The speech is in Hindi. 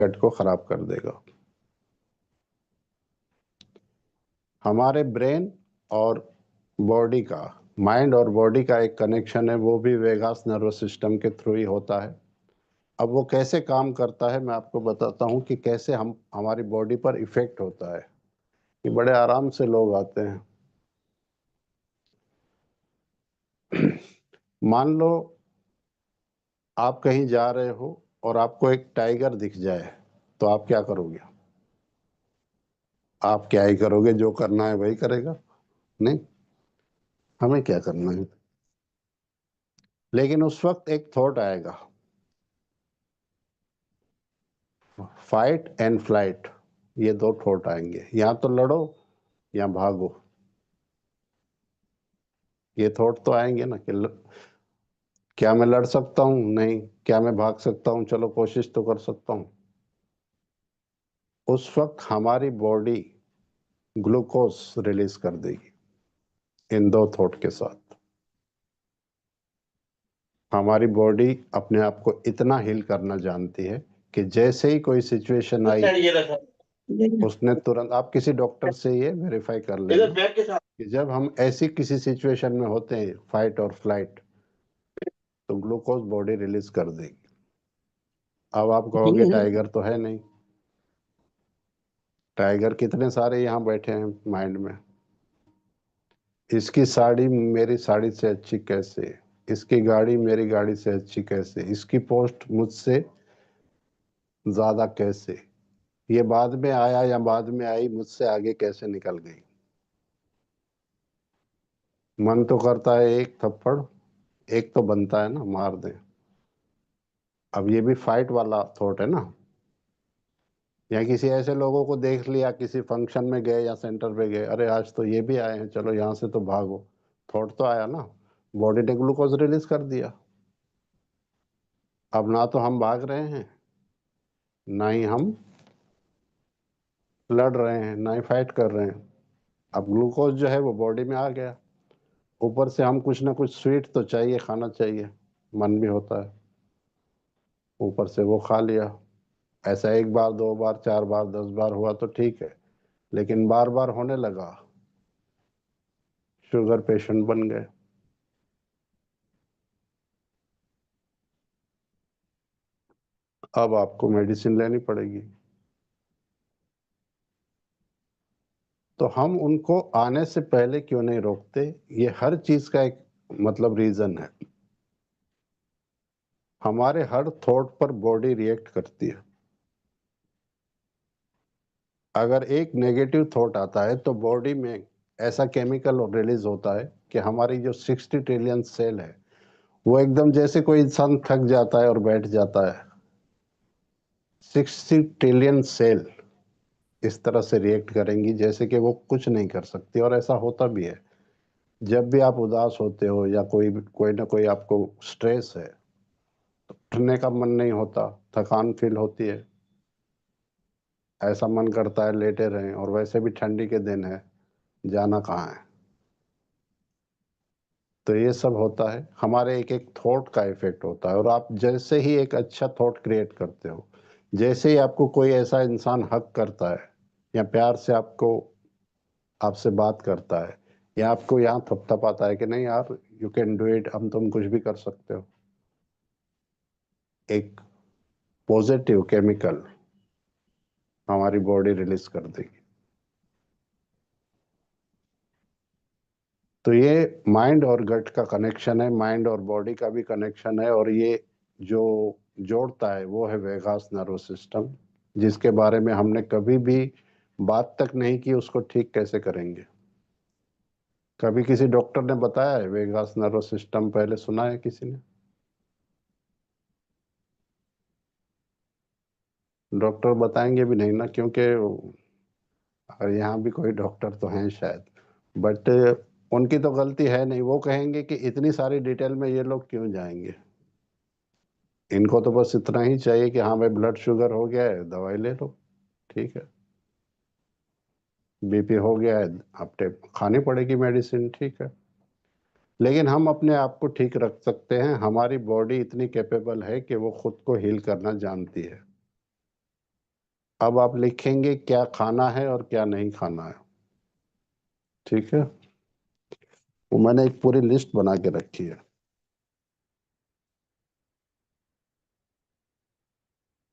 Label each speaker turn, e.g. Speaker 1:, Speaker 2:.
Speaker 1: गट को खराब कर देगा। हमारे ब्रेन और बॉडी का, माइंड और बॉडी का एक कनेक्शन है, वो भी वेगास नर्वस सिस्टम के थ्रू ही होता है। अब वो कैसे काम करता है मैं आपको बताता हूँ कि कैसे हमारी बॉडी पर इफेक्ट होता है। कि बड़े आराम से लोग आते हैं। मान लो आप कहीं जा रहे हो और आपको एक टाइगर दिख जाए, तो आप क्या करोगे? आप क्या ही करोगे, जो करना है वही करेगा। नहीं, हमें क्या करना है। लेकिन उस वक्त एक थॉट आएगा, फाइट एंड फ्लाइट। ये दो थॉट आएंगे, या तो लड़ो या भागो। ये थॉट तो आएंगे ना कि क्या मैं लड़ सकता हूँ? नहीं। क्या मैं भाग सकता हूँ? चलो कोशिश तो कर सकता हूँ। उस वक्त हमारी बॉडी ग्लूकोज रिलीज कर देगी इन दो थॉट के साथ। हमारी बॉडी अपने आप को इतना हील करना जानती है कि जैसे ही कोई सिचुएशन आई, उसने तुरंत, आप किसी डॉक्टर से ये वेरीफाई कर लेना कि जब हम ऐसी किसी सिचुएशन में होते हैं, फाइट और फ्लाइट, तो ग्लूकोज बॉडी रिलीज कर देगी। अब आप कहोगे टाइगर तो है नहीं। टाइगर कितने सारे यहाँ बैठे हैं माइंड में। इसकी साड़ी मेरी साड़ी से अच्छी कैसे, इसकी गाड़ी मेरी गाड़ी से अच्छी कैसे, इसकी पोस्ट मुझसे ज्यादा कैसे, ये बाद में आया या बाद में आई, मुझसे आगे कैसे निकल गई। मन तो करता है एक थप्पड़, एक तो बनता है ना मार दे। अब ये भी फाइट वाला थॉट है ना। या किसी ऐसे लोगों को देख लिया, किसी फंक्शन में गए या सेंटर पे गए, अरे आज तो ये भी आए हैं, चलो यहाँ से तो भागो। थॉट तो आया ना, बॉडी ने ग्लूकोज रिलीज कर दिया। अब ना तो हम भाग रहे हैं, ना ही हम लड़ रहे हैं, ना ही फाइट कर रहे हैं। अब ग्लूकोज जो है वो बॉडी में आ गया। ऊपर से हम कुछ ना कुछ स्वीट तो चाहिए, खाना चाहिए, मन भी होता है। ऊपर से वो खा लिया। ऐसा एक बार, दो बार, चार बार, 10 बार हुआ तो ठीक है, लेकिन बार बार होने लगा, शुगर पेशेंट बन गए। अब आपको मेडिसिन लेनी पड़ेगी। तो हम उनको आने से पहले क्यों नहीं रोकते? ये हर चीज का एक मतलब रीजन है। हमारे हर थॉट पर बॉडी रिएक्ट करती है। अगर एक नेगेटिव थॉट आता है तो बॉडी में ऐसा केमिकल रिलीज होता है कि हमारी जो 60 ट्रिलियन सेल है, वो एकदम जैसे कोई इंसान थक जाता है और बैठ जाता है, 60 ट्रिलियन सेल इस तरह से रिएक्ट करेंगी जैसे कि वो कुछ नहीं कर सकती। और ऐसा होता भी है। जब भी आप उदास होते हो या कोई ना कोई आपको स्ट्रेस है, तो उठने का मन नहीं होता, थकान फील होती है, ऐसा मन करता है लेटे रहें। और वैसे भी ठंडी के दिन है, जाना कहाँ है। तो ये सब होता है, हमारे एक एक थॉट का इफेक्ट होता है। और आप जैसे ही एक अच्छा थॉट क्रिएट करते हो, जैसे ही आपको कोई ऐसा इंसान हक करता है या प्यार से आपसे बात करता है, या आपको यहाँ थपथपाता है कि नहीं यार, यू कैन डू इट, हम तुम कुछ भी कर सकते हो, एक पॉजिटिव केमिकल हमारी बॉडी रिलीज कर देगी। तो ये माइंड और गट का कनेक्शन है, माइंड और बॉडी का भी कनेक्शन है। और ये जो जोड़ता है वो है वेगास नर्व सिस्टम, जिसके बारे में हमने कभी भी बात तक नहीं की, उसको ठीक कैसे करेंगे। कभी किसी डॉक्टर ने बताया है वेगास नर्व सिस्टम? पहले सुना है किसी ने? डॉक्टर बताएंगे भी नहीं ना, क्योंकि और यहाँ भी कोई डॉक्टर तो हैं शायद, बट उनकी तो गलती है नहीं। वो कहेंगे कि इतनी सारी डिटेल में ये लोग क्यों जाएंगे, इनको तो बस इतना ही चाहिए कि हाँ भाई ब्लड शुगर हो गया है, दवाई ले लो, ठीक है। बीपी हो गया है, आप खानी पड़ेगी मेडिसिन, ठीक है। लेकिन हम अपने आप को ठीक रख सकते हैं। हमारी बॉडी इतनी कैपेबल है कि वो खुद को हील करना जानती है। अब आप लिखेंगे क्या खाना है और क्या नहीं खाना है। ठीक है, वो मैंने एक पूरी लिस्ट बना के रखी है।